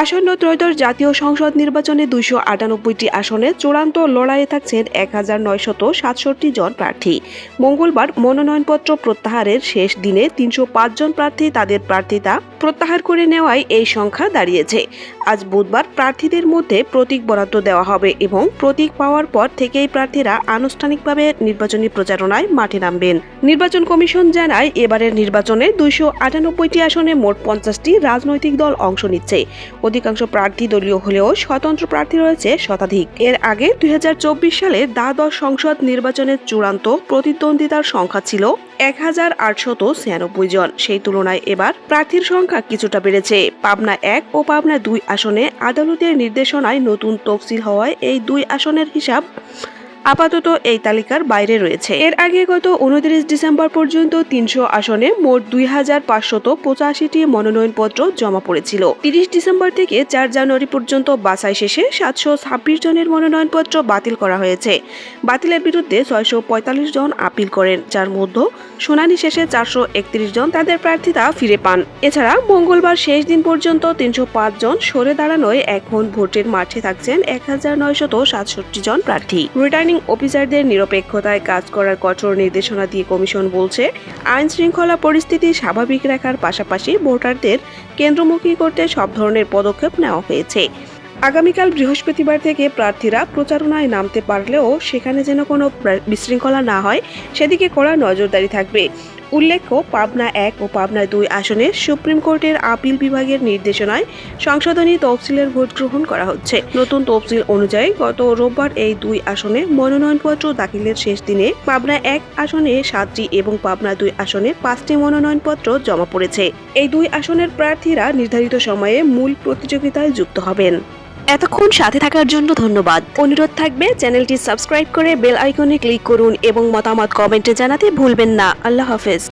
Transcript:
আসন্ন ত্রয়োদশ জাতীয় সংসদ নির্বাচনে 298টি আসনে চূড়ান্ত লড়াইয়ে থাকছেন 1967 জন প্রার্থী। মঙ্গলবার মনোনয়নপত্র প্রত্যাহারের শেষ দিনে 305 জন প্রার্থী তাদের প্রার্থিতা প্রত্যাহার করে নেওয়ায় এই সংখ্যা দাঁড়িয়েছে। আজ বুধবার প্রার্থীদের মধ্যে প্রতীক বরাদ্দ দেওয়া হবে এবং প্রতীক পাওয়ার পর থেকেই প্রার্থীরা আনুষ্ঠানিকভাবে নির্বাচনী প্রচারণায় মাঠে নামবেন। নির্বাচন কমিশন জানায়, এবারের নির্বাচনে 298টি আসনে মোট 50টি রাজনৈতিক দল অংশ নিচ্ছে। অধিকাংশ প্রার্থী দলীয় হলেও স্বতন্ত্র প্রার্থী রয়েছে শতাধিক। এর আগে 2024 সালের দ্বাদশ সংসদ নির্বাচনের চূড়ান্ত প্রতিদ্বন্দ্বিতার সংখ্যা ছিল 1896 জন। সেই তুলনায় এবার প্রার্থীর সংখ্যা কিছুটা বেড়েছে। পাবনা 1 ও পাবনা 2 আসনে আদালতের নির্দেশনায় নতুন তফসিল হওয়ায় এই 2 আসনের হিসাব আপাতত এই তালিকার বাইরে রয়েছে। এর আগে গত 29 ডিসেম্বর পর্যন্ত 300 আসনে মোট 2585টি মনোনয়নপত্র জমা পড়েছিল। 30 ডিসেম্বর থেকে 4 জানুয়ারি পর্যন্ত বাছাই শেষে 726 জনের মনোনয়নপত্র বাতিল করা হয়েছে। বাতিলের বিরুদ্ধে 645 জন আপিল করেন, যার মধ্যে শুনানি শেষে 431 জন তাদের প্রার্থিতা ফিরে পান। এছাড়া মঙ্গলবার শেষ দিন পর্যন্ত 305 জন সরে দাঁড়ানোয় এখন ভোটের মাঠে থাকছেন 1967 জন প্রার্থী। রিটার্নিং অফিসারদের নিরপেক্ষতায় কাজ করার কঠোর নির্দেশনা দিয়ে কমিশন বলছে, আইন শৃঙ্খলা পরিস্থিতি স্বাভাবিক রাখার পাশাপাশি ভোটারদের কেন্দ্রমুখী করতে সব ধরনের পদক্ষেপ নেওয়া হয়েছে। আগামীকাল বৃহস্পতিবার থেকে প্রার্থীরা প্রচারণায় নামতে পারলেও সেখানে যেন কোনো বিশৃঙ্খলা না হয় সেদিকে কড়া নজরদারি থাকবে। উল্লেখ্য, পাবনা 1 ও পাবনা 2 আসনে সুপ্রিম কোর্টের আপিল বিভাগের নির্দেশনায় সংশোধনী তফসিলের ভোট গ্রহণ করা হচ্ছে। নতুন তফসিল অনুযায়ী গত রোববার এই 2 আসনে মনোনয়নপত্র দাখিলের শেষ দিনে পাবনা 1 আসনে 7টি এবং পাবনা 2 আসনে 5টি মনোনয়নপত্র জমা পড়েছে। এই 2 আসনের প্রার্থীরা নির্ধারিত সময়ে মূল প্রতিযোগিতায় যুক্ত হবেন। এতক্ষণ সাথে থাকার জন্য ধন্যবাদ। অনুরোধ থাকবে চ্যানেলটি সাবস্ক্রাইব করে বেল আইকনে ক্লিক করুন এবং মতামত কমেন্টে জানাতে ভুলবেন না। আল্লাহ হাফেজ।